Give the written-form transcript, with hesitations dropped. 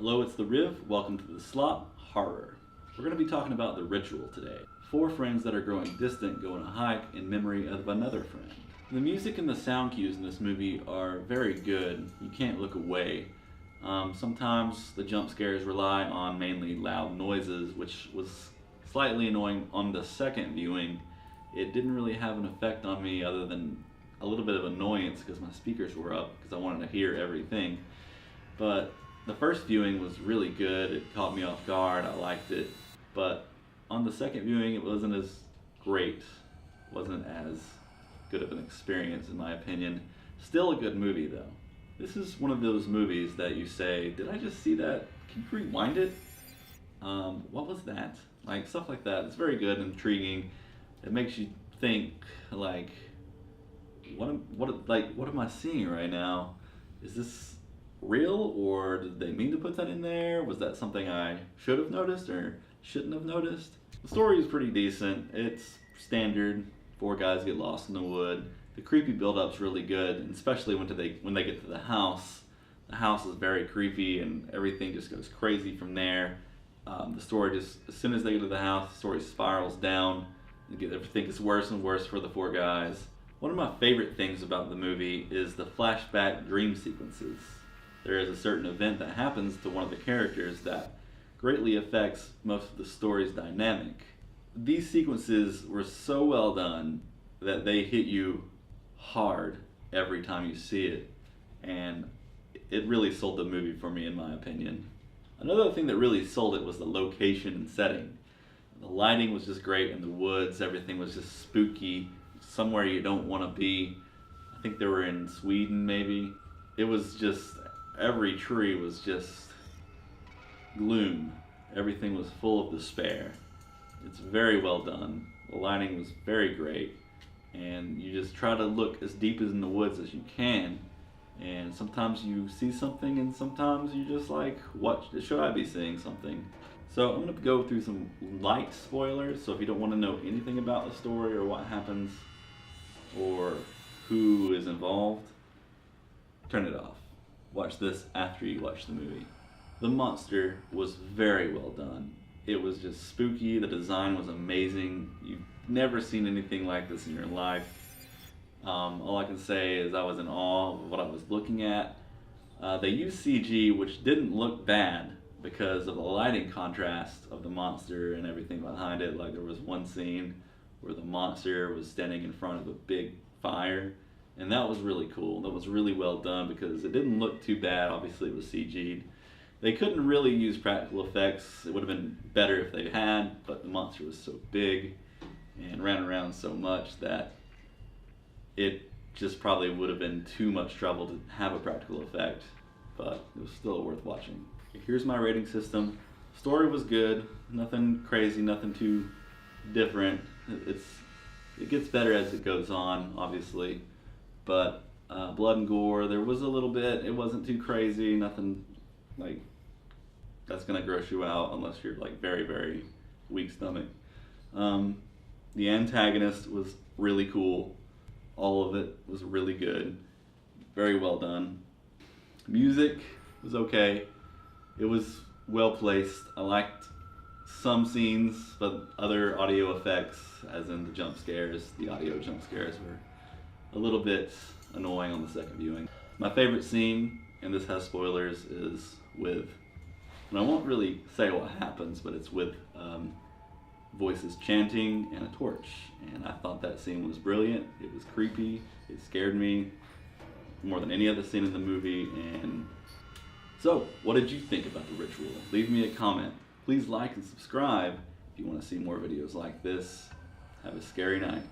Hello, it's the Riv. Welcome to the Slop Horror. We're going to be talking about The Ritual today. Four friends that are growing distant go on a hike in memory of another friend. The music and the sound cues in this movie are very good. You can't look away. Sometimes the jump scares rely on mainly loud noises, which was slightly annoying on the second viewing. It didn't really have an effect on me other than a little bit of annoyance because my speakers were up because I wanted to hear everything. But the first viewing was really good. It caught me off guard. I liked it. But on the second viewing, it wasn't as great. It wasn't as good of an experience in my opinion. Still a good movie though. This is one of those movies that you say, did I just see that? Can you rewind it? What was that? Like stuff like that. It's very good and intriguing. It makes you think like, what am I seeing right now? Is this real, or did they mean to put that in there? Was that something I should have noticed or shouldn't have noticed? The story is pretty decent. It's standard. Four guys get lost in the wood. The creepy build-up's really good, and especially when they get to the house. The house is very creepy, and everything just goes crazy from there. The story just, as soon as they get to the house, the story spirals down. Everything gets worse and worse for the four guys. One of my favorite things about the movie is the flashback dream sequences. There is a certain event that happens to one of the characters that greatly affects most of the story's dynamic. These sequences were so well done that they hit you hard every time you see it, and it really sold the movie for me in my opinion. Another thing that really sold it was the location and setting. The lighting was just great in the woods. Everything was just spooky, somewhere you don't want to be. I think they were in Sweden maybe. It was just, every tree was just gloom. Everything was full of despair. It's very well done. The lighting was very great, and you just try to look as deep as in the woods as you can, and sometimes you see something and sometimes you just like, what should I be seeing something? So I'm going to go through some light spoilers, so if you don't want to know anything about the story or what happens or who is involved, turn it off. Watch this after you watch the movie. The monster was very well done. It was just spooky. The design was amazing. You've never seen anything like this in your life. All I can say is I was in awe of what I was looking at. They used CG, which didn't look bad because of the lighting contrast of the monster and everything behind it. Like there was one scene where the monster was standing in front of a big fire, and that was really cool. That was really well done because it didn't look too bad. Obviously it was CG'd. They couldn't really use practical effects. It would have been better if they had, but the monster was so big and ran around so much that it just probably would have been too much trouble to have a practical effect, but it was still worth watching. Here's my rating system. Story was good, nothing crazy, nothing too different. It gets better as it goes on, obviously, but blood and gore, there was a little bit. It wasn't too crazy, nothing like that's gonna gross you out unless you're like very, very weak stomach. The antagonist was really cool. All of it was really good. Very well done. Music was okay. It was well placed. I liked some scenes, but other audio effects, as in the jump scares, the audio jump scares were a little bit annoying on the second viewing. My favorite scene, and this has spoilers, is with, and I won't really say what happens, but it's with voices chanting and a torch. And I thought that scene was brilliant. It was creepy. It scared me more than any other scene in the movie. And so, what did you think about The Ritual? Leave me a comment. Please like and subscribe if you want to see more videos like this. Have a scary night.